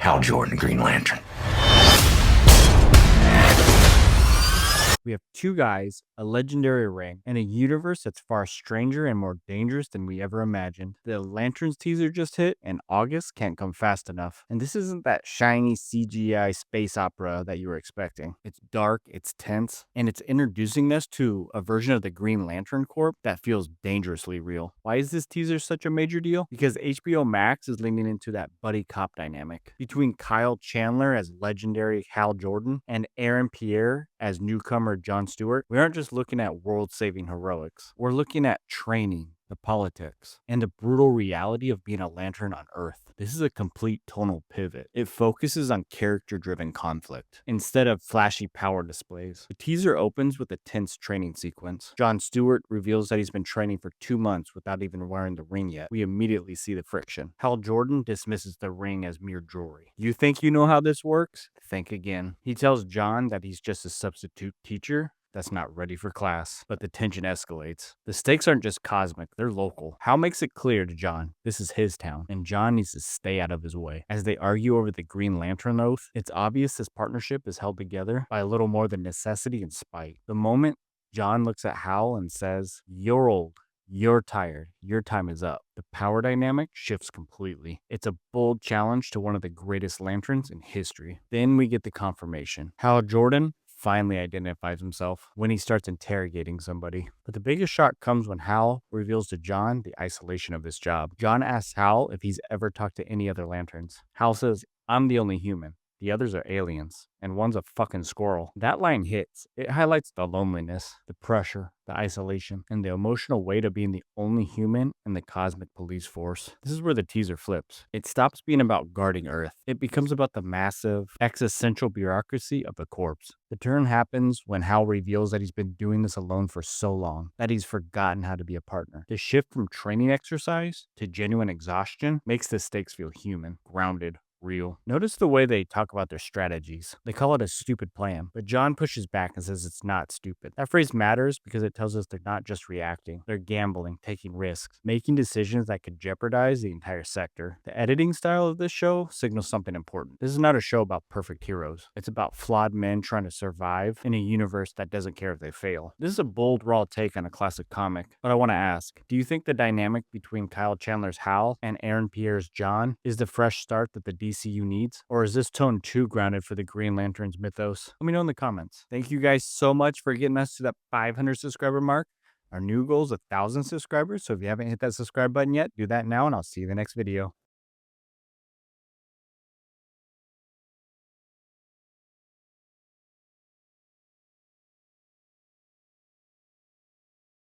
Hal Jordan, Green Lantern. We have two guys, a legendary ring, and a universe that's far stranger and more dangerous than we ever imagined. The Lanterns teaser just hit, and August can't come fast enough. And this isn't that shiny CGI space opera that you were expecting. It's dark, it's tense, and it's introducing us to a version of the Green Lantern Corps that feels dangerously real. Why is this teaser such a major deal? Because HBO Max is leaning into that buddy cop dynamic between Kyle Chandler as legendary Hal Jordan and Pierre as newcomer John Stewart. We aren't just looking at world-saving heroics. We're looking at training, the politics, and the brutal reality of being a lantern on Earth. This is a complete tonal pivot. It focuses on character-driven conflict instead of flashy power displays. The teaser opens with a tense training sequence. John Stewart reveals that he's been training for 2 months without even wearing the ring yet. We immediately see the friction. Hal Jordan dismisses the ring as mere jewelry. You think you know how this works? Think again. He tells John that he's just a substitute teacher that's not ready for class, but the tension escalates. The stakes aren't just cosmic, they're local. Hal makes it clear to John this is his town, and John needs to stay out of his way. As they argue over the Green Lantern oath, it's obvious this partnership is held together by a little more than necessity and spite. The moment John looks at Hal and says, "You're old. You're tired. Your time is up." The power dynamic shifts completely. It's a bold challenge to one of the greatest lanterns in history. Then we get the confirmation. Hal Jordan finally identifies himself when he starts interrogating somebody. But the biggest shock comes when Hal reveals to John the isolation of this job. John asks Hal if he's ever talked to any other lanterns. Hal says, "I'm the only human. The others are aliens, and one's a fucking squirrel." That line hits. It highlights the loneliness, the pressure, the isolation, and the emotional weight of being the only human in the cosmic police force. This is where the teaser flips. It stops being about guarding Earth. It becomes about the massive, existential bureaucracy of the corps. The turn happens when Hal reveals that he's been doing this alone for so long that he's forgotten how to be a partner. The shift from training exercise to genuine exhaustion makes the stakes feel human, grounded, real. Notice the way they talk about their strategies. They call it a stupid plan, but John pushes back and says it's not stupid. That phrase matters because it tells us they're not just reacting. They're gambling, taking risks, making decisions that could jeopardize the entire sector. The editing style of this show signals something important. This is not a show about perfect heroes. It's about flawed men trying to survive in a universe that doesn't care if they fail. This is a bold, raw take on a classic comic, but I want to ask, do you think the dynamic between Kyle Chandler's Hal and Aaron Pierre's John is the fresh start that the DCU needs? Or is this tone too grounded for the Green Lantern's mythos? Let me know in the comments. Thank you guys so much for getting us to that 500 subscriber mark. Our new goal is 1,000 subscribers, so if you haven't hit that subscribe button yet, do that now, and I'll see you in the next video.